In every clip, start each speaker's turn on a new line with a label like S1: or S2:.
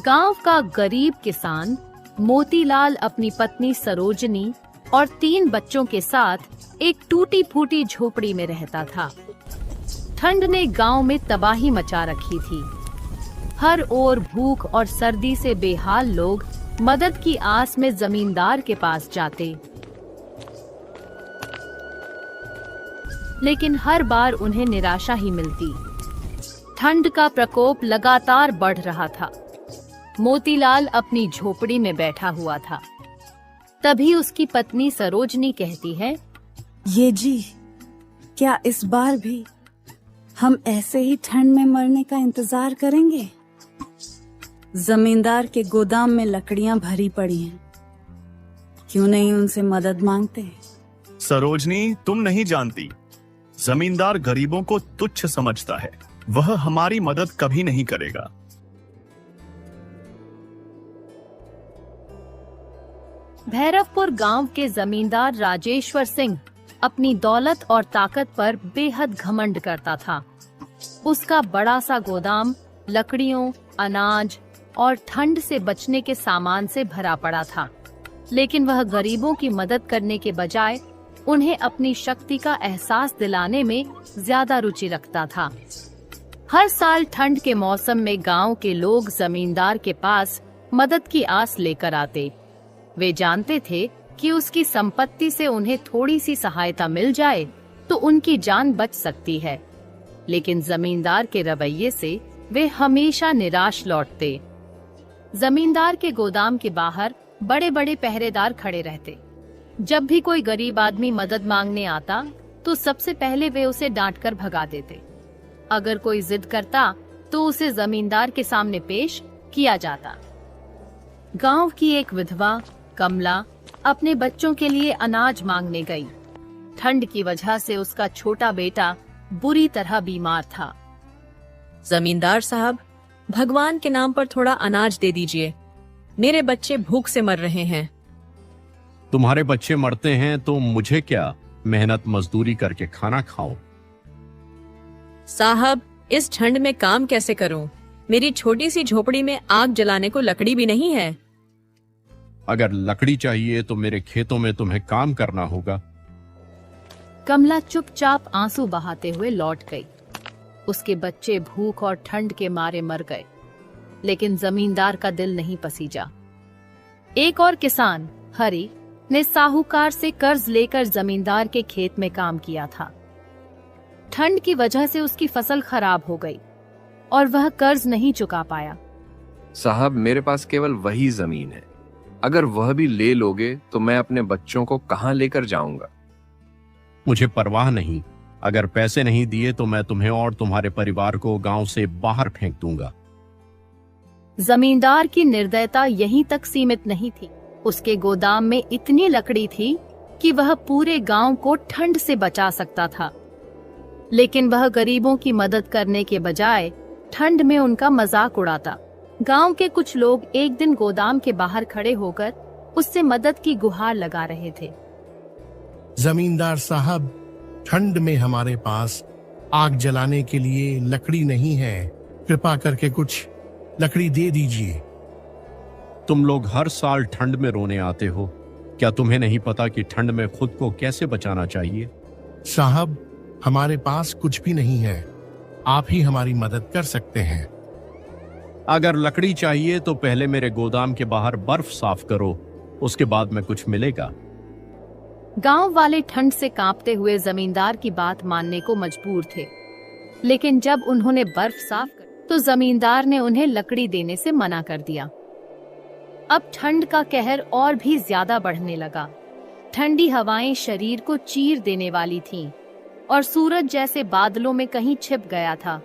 S1: गांव का गरीब किसान मोतीलाल अपनी पत्नी सरोजनी और 3 बच्चों के साथ एक टूटी फूटी झोपड़ी में रहता था। ठंड ने गांव में तबाही मचा रखी थी। हर ओर भूख और सर्दी से बेहाल लोग मदद की आस में जमींदार के पास जाते, लेकिन हर बार उन्हें निराशा ही मिलती। ठंड का प्रकोप लगातार बढ़ रहा था। मोतीलाल अपनी झोपड़ी में बैठा हुआ था। तभी उसकी पत्नी सरोजनी कहती है,
S2: ये जी, क्या इस बार भी हम ऐसे ही ठंड में मरने का इंतजार करेंगे? जमींदार के गोदाम में लकड़ियां भरी पड़ी हैं, क्यों नहीं उनसे मदद मांगते?
S3: सरोजनी, तुम नहीं जानती, जमींदार गरीबों को तुच्छ समझता है। वह हमारी मदद कभी नहीं करेगा।
S1: भैरवपुर गांव के जमींदार राजेश्वर सिंह अपनी दौलत और ताकत पर बेहद घमंड करता था। उसका बड़ा सा गोदाम लकड़ियों, अनाज और ठंड से बचने के सामान से भरा पड़ा था, लेकिन वह गरीबों की मदद करने के बजाय उन्हें अपनी शक्ति का एहसास दिलाने में ज्यादा रुचि रखता था। हर साल ठंड के मौसम में गांव के लोग जमींदार के पास मदद की आस लेकर आते। वे जानते थे कि उसकी संपत्ति से उन्हें थोड़ी सी सहायता मिल जाए तो उनकी जान बच सकती है, लेकिन जमींदार के रवैये से वे हमेशा निराश लौटते। जमींदार के गोदाम के बाहर बड़े बड़े पहरेदार खड़े रहते। जब भी कोई गरीब आदमी मदद मांगने आता तो सबसे पहले वे उसे डांटकर भगा देते। अगर कोई जिद करता तो उसे जमींदार के सामने पेश किया जाता। गांव की एक विधवा कमला अपने बच्चों के लिए अनाज मांगने गई। ठंड की वजह से उसका छोटा बेटा बुरी तरह बीमार था।
S4: जमींदार साहब, भगवान के नाम पर थोड़ा अनाज दे दीजिए, मेरे बच्चे भूख से मर रहे हैं।
S5: तुम्हारे बच्चे मरते हैं तो मुझे क्या, मेहनत मजदूरी करके खाना खाओ।
S4: साहब, इस ठंड में काम कैसे करूं? मेरी छोटी सी झोपड़ी में आग जलाने को लकड़ी भी नहीं है।
S5: अगर लकड़ी चाहिए तो मेरे खेतों में तुम्हें काम करना होगा।
S1: कमला चुपचाप आंसू बहाते हुए लौट गई। उसके बच्चे भूख और ठंड के मारे मर गए, लेकिन जमींदार का दिल नहीं पसीजा। एक और किसान हरी ने साहूकार से कर्ज लेकर जमींदार के खेत में काम किया था। ठंड की वजह से उसकी फसल खराब हो गई और वह कर्ज नहीं चुका पाया।
S6: साहब, मेरे पास केवल वही जमीन है। अगर वह भी ले लोगे तो मैं अपने बच्चों को कहां लेकर जाऊंगा?
S5: मुझे परवाह नहीं, अगर पैसे नहीं दिए तो मैं तुम्हें और तुम्हारे परिवार को गांव से बाहर फेंक दूंगा।
S1: जमींदार की निर्दयता यहीं तक सीमित नहीं थी। उसके गोदाम में इतनी लकड़ी थी कि वह पूरे गांव को ठंड से बचा सकता था, लेकिन वह गरीबों की मदद करने के बजाय ठंड में उनका मजाक उड़ाता। गांव के कुछ लोग एक दिन गोदाम के बाहर खड़े होकर उससे मदद की गुहार लगा रहे थे।
S7: जमींदार साहब, ठंड में हमारे पास आग जलाने के लिए लकड़ी नहीं है, कृपा करके कुछ लकड़ी दे दीजिए।
S5: तुम लोग हर साल ठंड में रोने आते हो, क्या तुम्हें नहीं पता कि ठंड में खुद को कैसे बचाना चाहिए?
S7: साहब, हमारे पास कुछ भी नहीं है, आप ही हमारी मदद कर सकते हैं।
S5: अगर लकड़ी चाहिए तो पहले मेरे गोदाम के बाहर बर्फ साफ करो, उसके बाद में कुछ मिलेगा।
S1: गांव वाले ठंड से कांपते हुए जमींदार की बात मानने को मजबूर थे, लेकिन जब उन्होंने बर्फ साफ कर तो जमींदार ने उन्हें लकड़ी देने से मना कर दिया। अब ठंड का कहर और भी ज्यादा बढ़ने लगा। ठंडी हवाएं शरीर को चीर देने वाली थीं और सूरज जैसे बादलों में कहीं छिप गया था।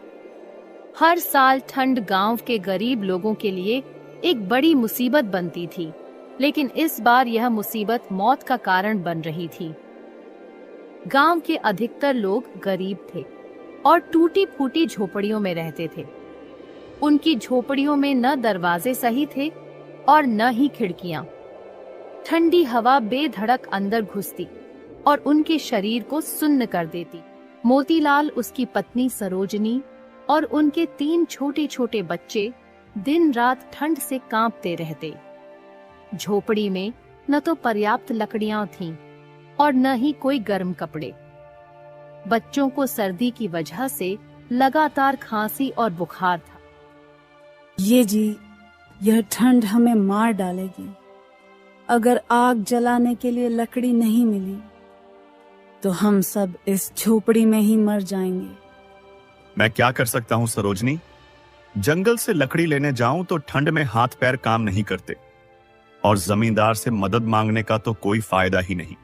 S1: हर साल ठंड गांव के गरीब लोगों के लिए एक बड़ी मुसीबत बनती थी, लेकिन इस बार यह मुसीबत मौत का कारण बन रही थी। गांव के अधिकतर लोग गरीब थे और टूटी फूटी झोपड़ियों में रहते थे। उनकी झोपड़ियों में न दरवाजे सही थे और न ही खिड़कियां। ठंडी हवा बेधड़क अंदर घुसती और उनके शरीर को सुन्न कर देती। मोतीलाल, उसकी पत्नी सरोजनी और उनके 3 छोटे छोटे बच्चे दिन रात ठंड से कांपते रहते। झोपड़ी में न तो पर्याप्त लकड़ियां थीं और न ही कोई गर्म कपड़े। बच्चों को सर्दी की वजह से लगातार खांसी और बुखार था।
S2: ये जी, यह ठंड हमें मार डालेगी। अगर आग जलाने के लिए लकड़ी नहीं मिली तो हम सब इस झोपड़ी में ही मर जाएंगे।
S3: मैं क्या कर सकता हूँ सरोजनी? जंगल से लकड़ी लेने जाऊं तो ठंड में हाथ पैर काम नहीं करते और जमींदार से मदद मांगने का तो कोई फायदा ही नहीं।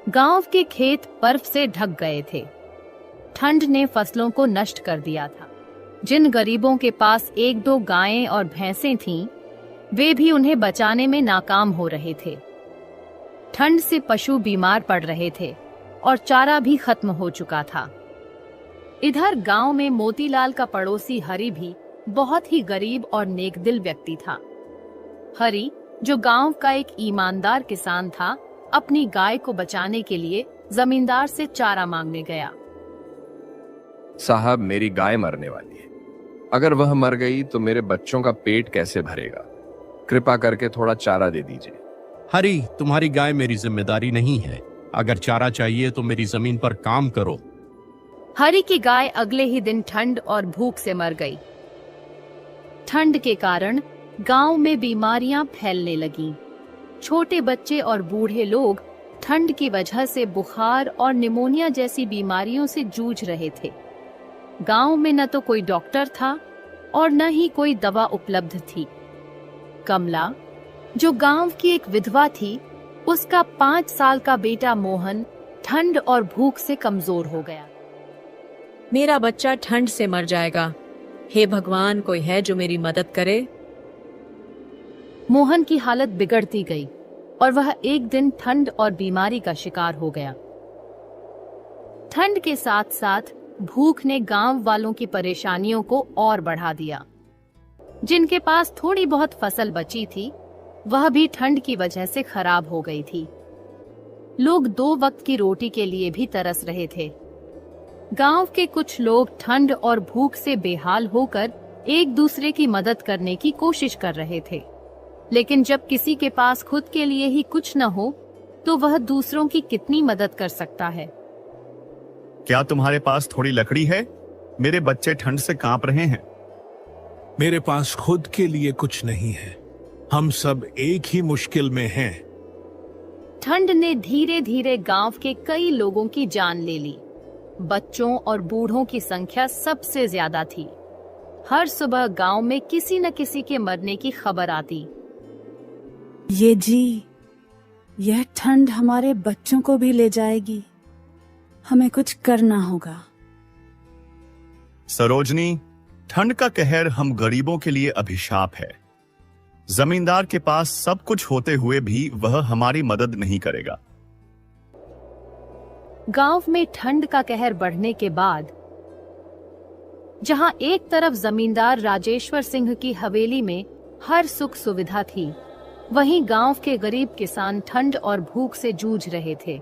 S1: गांव के खेत बर्फ से ढक गए थे। ठंड ने फसलों को नष्ट कर दिया था। जिन गरीबों के पास एक दो गायें और भैंसें थीं, वे भी उन्हें बचाने में नाकाम हो रहे थे। ठंड से पशु बीमार पड़ रहे थे और चारा भी खत्म हो चुका था। इधर गांव में मोतीलाल का पड़ोसी हरि भी बहुत ही गरीब और नेकदिल व्यक्ति था। हरि, जो गांव का एक ईमानदार किसान था, अपनी गाय को बचाने के लिए जमींदार से चारा मांगने गया।
S6: साहब, मेरी गाय मरने वाली है। अगर वह मर गई तो मेरे बच्चों का पेट कैसे भरेगा? कृपा करके थोड़ा चारा दे दीजिए।
S5: हरी, तुम्हारी गाय मेरी जिम्मेदारी नहीं है। अगर चारा चाहिए तो मेरी जमीन पर काम करो।
S1: हरि की गाय अगले ही दिन ठंड और भूख से मर गई। ठंड के कारण गांव में बीमारियां फैलने लगीं। छोटे बच्चे और बूढ़े लोग ठंड की वजह से बुखार और निमोनिया जैसी बीमारियों से जूझ रहे थे। गांव में न तो कोई डॉक्टर था और न ही कोई दवा उपलब्ध थी। कमला, जो गांव की एक विधवा थी, उसका 5 साल का बेटा मोहन ठंड और भूख से कमजोर हो गया।
S4: मेरा बच्चा ठंड से मर जाएगा। हे भगवान, कोई है जो मेरी मदद करे।
S1: मोहन की हालत बिगड़ती गई और वह एक दिन ठंड और बीमारी का शिकार हो गया। ठंड के साथ साथ भूख ने गांव वालों की परेशानियों को और बढ़ा दिया। जिनके पास थोड़ी बहुत फसल बची थी, वह भी ठंड की वजह से खराब हो गई थी। लोग 2 वक्त की रोटी के लिए भी तरस रहे थे। गांव के कुछ लोग ठंड और भूख से बेहाल होकर एक दूसरे की मदद करने की कोशिश कर रहे थे, लेकिन जब किसी के पास खुद के लिए ही कुछ न हो तो वह दूसरों की कितनी मदद कर सकता है?
S3: क्या तुम्हारे पास थोड़ी लकड़ी है? मेरे बच्चे ठंड से कांप रहे हैं।
S7: मेरे पास खुद के लिए कुछ नहीं है। हम सब एक ही मुश्किल में हैं।
S1: ठंड ने धीरे धीरे गांव के कई लोगों की जान ले ली। बच्चों और बूढ़ों की संख्या सबसे ज्यादा थी। हर सुबह गांव में किसी न किसी के मरने की खबर आती।
S2: ये जी, यह ठंड हमारे बच्चों को भी ले जाएगी। हमें कुछ करना होगा।
S3: सरोजनी, ठंड का कहर हम गरीबों के लिए अभिशाप है। जमींदार के पास सब कुछ होते हुए भी वह हमारी मदद नहीं करेगा।
S1: गांव में ठंड का कहर बढ़ने के बाद जहां एक तरफ जमींदार राजेश्वर सिंह की हवेली में हर सुख सुविधा थी, वहीं गांव के गरीब किसान ठंड और भूख से जूझ रहे थे।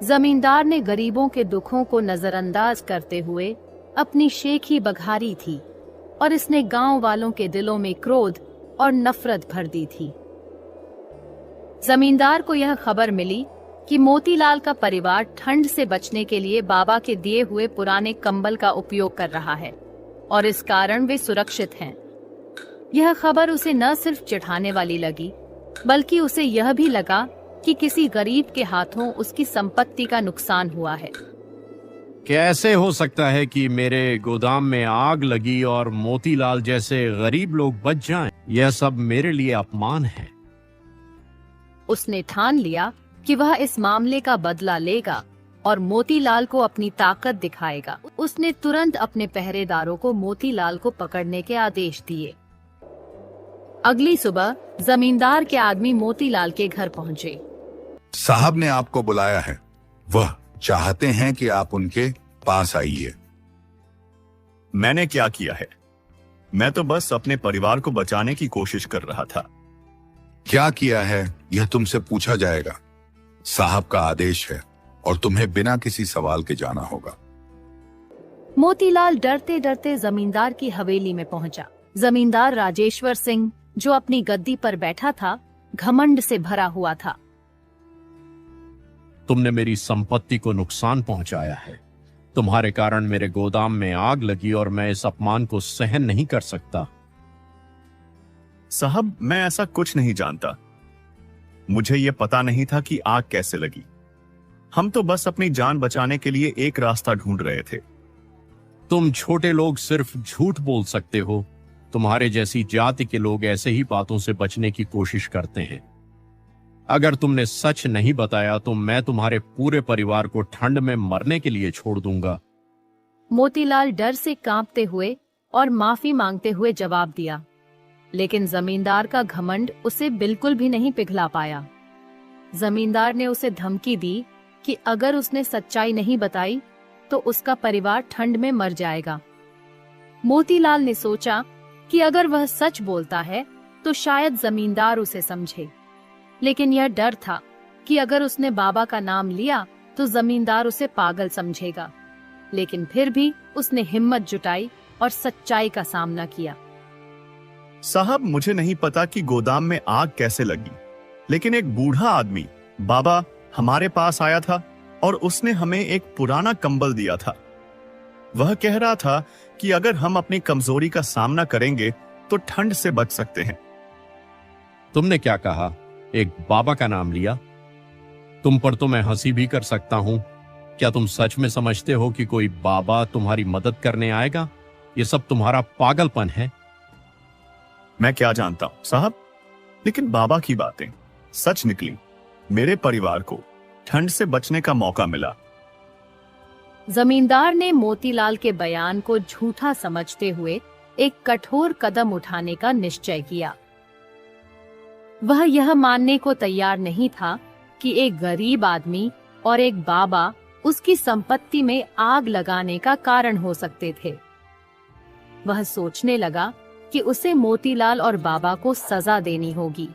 S1: जमींदार ने गरीबों के दुखों को नजरअंदाज करते हुए अपनी शेखी बघारी थी और इसने गांव वालों के दिलों में क्रोध और नफरत भर दी थी। जमींदार को यह खबर मिली कि मोतीलाल का परिवार ठंड से बचने के लिए बाबा के दिए हुए पुराने कंबल का उपयोग कर रहा है और इस कारण वे सुरक्षित हैं। यह खबर उसे न सिर्फ चिढ़ाने वाली लगी, बल्कि उसे यह भी लगा कि किसी गरीब के हाथों उसकी संपत्ति का नुकसान हुआ है।
S5: कैसे हो सकता है कि मेरे गोदाम में आग लगी और मोतीलाल जैसे गरीब लोग बच जाएं? यह सब मेरे लिए अपमान है।
S1: उसने ठान लिया कि वह इस मामले का बदला लेगा और मोतीलाल को अपनी ताकत दिखाएगा। उसने तुरंत अपने पहरेदारों को मोतीलाल को पकड़ने के आदेश दिए। अगली सुबह जमींदार के आदमी मोतीलाल के घर पहुंचे।
S8: साहब ने आपको बुलाया है। वह चाहते हैं कि आप उनके पास आइए।
S3: मैंने क्या किया है? मैं तो बस अपने परिवार को बचाने की कोशिश कर रहा था।
S8: क्या किया है यह तुमसे पूछा जाएगा। साहब का आदेश है और तुम्हें बिना किसी सवाल के जाना होगा।
S1: मोतीलाल डरते डरते जमींदार की हवेली में पहुंचा। जमींदार राजेश्वर सिंह, जो अपनी गद्दी पर बैठा था, घमंड से भरा हुआ था।
S5: तुमने मेरी संपत्ति को नुकसान पहुंचाया है। तुम्हारे कारण मेरे गोदाम में आग लगी और मैं इस अपमान को सहन नहीं कर सकता।
S3: साहब, मैं ऐसा कुछ नहीं जानता। मुझे यह पता नहीं था कि आग कैसे लगी। हम तो बस अपनी जान बचाने के लिए एक रास्ता ढूंढ रहे थे।
S5: तुम छोटे लोग सिर्फ झूठ बोल सकते हो। तुम्हारे जैसी जाति के लोग ऐसे ही बातों से बचने की कोशिश करते हैं। अगर तुमने सच नहीं बताया तो मैं तुम्हारे पूरे परिवार को ठंड में मरने के लिए छोड़ दूंगा।
S1: मोतीलाल डर से कांपते हुए और माफी मांगते हुए जवाब दिया, लेकिन जमींदार का घमंड उसे बिल्कुल भी नहीं पिघला पाया। जमींदार ने उसे धमकी दी कि अगर उसने सच्चाई नहीं बताई तो उसका परिवार ठंड में मर जाएगा। मोतीलाल ने सोचा कि अगर वह सच बोलता है तो शायद जमींदार उसे समझे, लेकिन यह डर था कि अगर उसने बाबा का नाम लिया तो जमींदार उसे पागल समझेगा। लेकिन फिर भी उसने हिम्मत जुटाई और सच्चाई का सामना किया।
S3: साहब, मुझे नहीं पता कि गोदाम में आग कैसे लगी, लेकिन एक बूढ़ा आदमी बाबा हमारे पास आया था और उसने हमें एक पुराना कंबल दिया था। वह कह रहा था कि अगर हम अपनी कमजोरी का सामना करेंगे तो ठंड से बच सकते हैं।
S5: तुमने क्या कहा? एक बाबा का नाम लिया? तुम पर तो मैं हंसी भी कर सकता हूं। क्या तुम सच में समझते हो कि कोई बाबा तुम्हारी मदद करने आएगा? ये सब तुम्हारा पागलपन है।
S3: मैं क्या जानता हूं साहब, लेकिन बाबा की बातें सच निकली। मेरे परिवार को ठंड से बचने का मौका मिला।
S1: जमींदार ने मोतीलाल के बयान को झूठा समझते हुए एक कठोर कदम उठाने का निश्चय किया। वह यह मानने को तैयार नहीं था कि एक गरीब आदमी और एक बाबा उसकी संपत्ति में आग लगाने का कारण हो सकते थे। वह सोचने लगा कि उसे मोतीलाल और बाबा को सजा देनी होगी।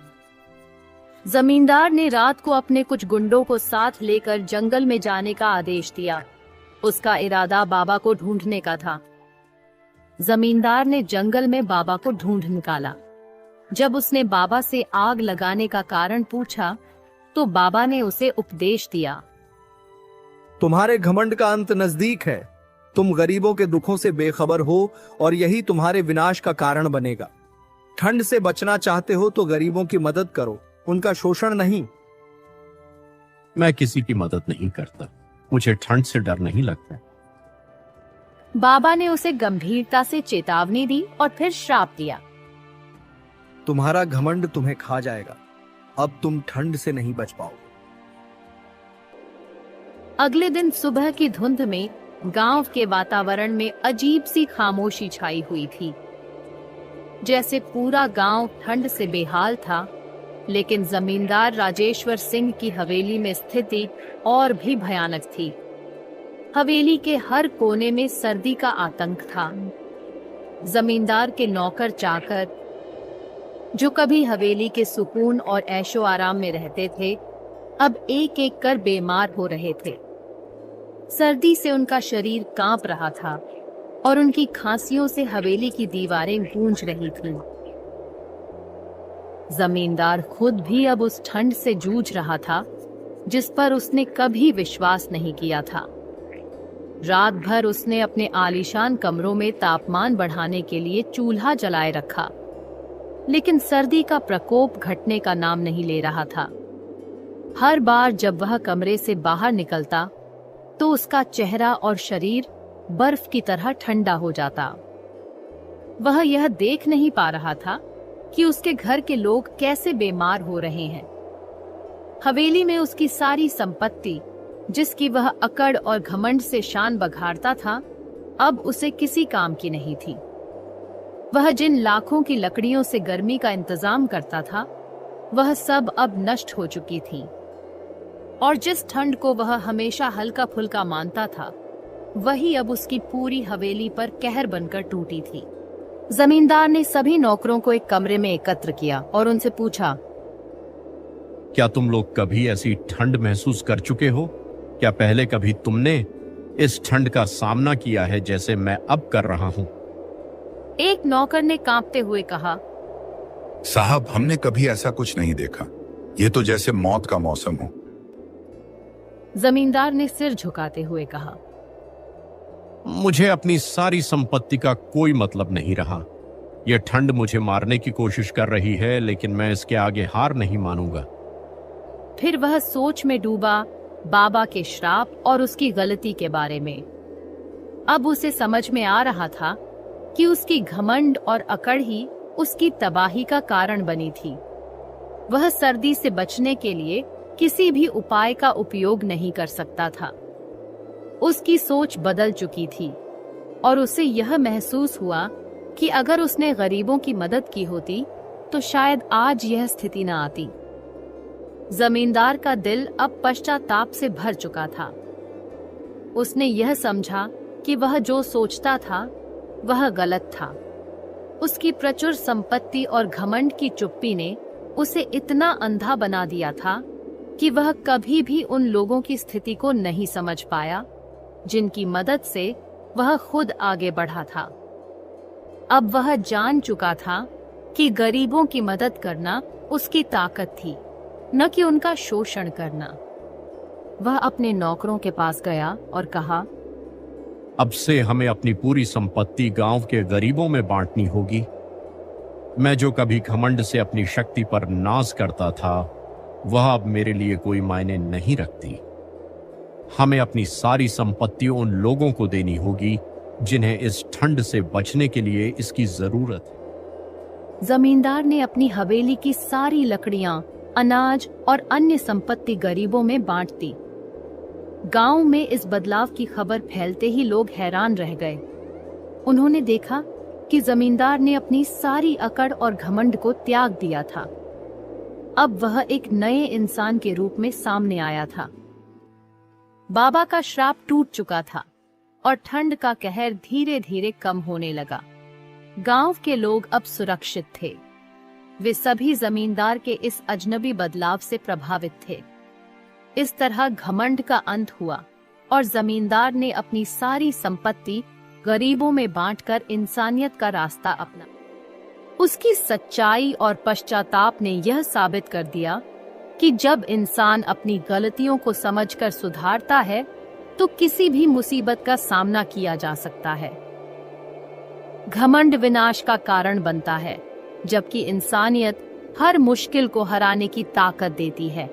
S1: जमींदार ने रात को अपने कुछ गुंडों को साथ लेकर जंगल में जाने का आदेश दिया। उसका इरादा बाबा को ढूंढने का था। जमींदार ने जंगल में बाबा को ढूंढ निकाला। जब उसने बाबा से आग लगाने का कारण पूछा तो बाबा ने उसे उपदेश दिया।
S9: तुम्हारे घमंड का अंत नजदीक है। तुम गरीबों के दुखों से बेखबर हो और यही तुम्हारे विनाश का कारण बनेगा। ठंड से बचना चाहते हो तो गरीबों की मदद करो, उनका शोषण नहीं।
S5: मैं किसी की मदद नहीं करता। मुझे ठंड से डर नहीं लगता।
S1: बाबा ने उसे गंभीरता से चेतावनी दी और फिर श्राप दिया।
S9: तुम्हारा घमंड तुम्हें खा जाएगा। अब तुम ठंड से नहीं बच पाओगे।
S1: अगले दिन सुबह की धुंध में गांव के वातावरण में अजीब सी खामोशी छाई हुई थी, जैसे पूरा गांव ठंड से बेहाल था। लेकिन जमींदार राजेश्वर सिंह की हवेली में स्थिति और भी भयानक थी। हवेली के हर कोने में सर्दी का आतंक था। जमींदार के नौकर चाकर, जो कभी हवेली के सुकून और ऐशो आराम में रहते थे, अब एक एक कर बीमार हो रहे थे। सर्दी से उनका शरीर कांप रहा था और उनकी खांसियों से हवेली की दीवारें गूंज रही थीं। जमींदार खुद भी अब उस ठंड से जूझ रहा था जिस पर उसने कभी विश्वास नहीं किया था। रात भर उसने अपने आलीशान कमरों में तापमान बढ़ाने के लिए चूल्हा जलाए रखा, लेकिन सर्दी का प्रकोप घटने का नाम नहीं ले रहा था। हर बार जब वह कमरे से बाहर निकलता तो उसका चेहरा और शरीर बर्फ की तरह ठंडा हो जाता। वह यह देख नहीं पा रहा था कि उसके घर के लोग कैसे बीमार हो रहे हैं। हवेली में उसकी सारी संपत्ति, जिसकी वह अकड़ और घमंड से शान बघारता था, अब उसे किसी काम की नहीं थी। वह जिन लाखों की लकड़ियों से गर्मी का इंतजाम करता था, वह सब अब नष्ट हो चुकी थी, और जिस ठंड को वह हमेशा हल्का फुल्का मानता था, वही अब उसकी पूरी हवेली पर कहर बनकर टूटी थी। जमींदार ने सभी नौकरों को एक कमरे में एकत्र किया और उनसे पूछा,
S5: क्या तुम लोग कभी ऐसी ठंड महसूस कर चुके हो? क्या पहले कभी तुमने इस ठंड का सामना किया है जैसे मैं अब कर रहा हूं?
S1: एक नौकर ने कांपते हुए कहा,
S8: साहब हमने कभी ऐसा कुछ नहीं देखा। ये तो जैसे मौत का मौसम हो।
S1: जमींदार ने सिर झुकाते हुए कहा,
S5: मुझे अपनी सारी संपत्ति का कोई मतलब नहीं रहा। यह ठंड मुझे मारने की कोशिश कर रही है, लेकिन मैं इसके आगे हार नहीं मानूंगा।
S1: फिर वह सोच में डूबा बाबा के श्राप और उसकी गलती के बारे में। अब उसे समझ में आ रहा था कि उसकी घमंड और अकड़ ही उसकी तबाही का कारण बनी थी। वह सर्दी से बचने के लिए किसी भी उपाय का उपयोग नहीं कर सकता था। उसकी सोच बदल चुकी थी और उसे यह महसूस हुआ कि अगर उसने गरीबों की मदद की होती तो शायद आज यह स्थिति न आती। जमींदार का दिल अब पश्चाताप से भर चुका था। उसने यह समझा कि वह जो सोचता था वह गलत था। उसकी प्रचुर संपत्ति और घमंड की चुप्पी ने उसे इतना अंधा बना दिया था कि वह कभी भी उन लोगों की स्थिति को नहीं समझ पाया जिनकी मदद से वह खुद आगे बढ़ा था। अब वह जान चुका था कि गरीबों की मदद करना उसकी ताकत थी, न कि उनका शोषण करना। वह अपने नौकरों के पास गया और कहा,
S5: अब से हमें अपनी पूरी संपत्ति गांव के गरीबों में बांटनी होगी। मैं जो कभी घमंड से अपनी शक्ति पर नाज करता था, वह अब मेरे लिए कोई मायने नहीं रखती। हमें अपनी सारी संपत्ति उन लोगों को देनी होगी जिन्हें इस ठंड से बचने के लिए इसकी जरूरत है।
S1: जमींदार ने अपनी हवेली की सारी लकड़ियां, अनाज और अन्य संपत्ति गरीबों में बांट दी। गांव में इस बदलाव की खबर फैलते ही लोग हैरान रह गए। उन्होंने देखा कि जमींदार ने अपनी सारी अकड़ और घमंड को त्याग दिया था। अब वह एक नए इंसान के रूप में सामने आया था। बाबा का श्राप टूट चुका था और ठंड का कहर धीरे धीरे कम होने लगा। गांव के लोग अब सुरक्षित थे। वे सभी जमींदार के इस अजनबी बदलाव से प्रभावित थे। इस तरह घमंड का अंत हुआ और जमींदार ने अपनी सारी संपत्ति गरीबों में बांटकर इंसानियत का रास्ता अपना। उसकी सच्चाई और पश्चाताप ने यह साबित कर दिया कि जब इंसान अपनी गलतियों को समझकर सुधारता है तो किसी भी मुसीबत का सामना किया जा सकता है। घमंड विनाश का कारण बनता है, जबकि इंसानियत हर मुश्किल को हराने की ताकत देती है।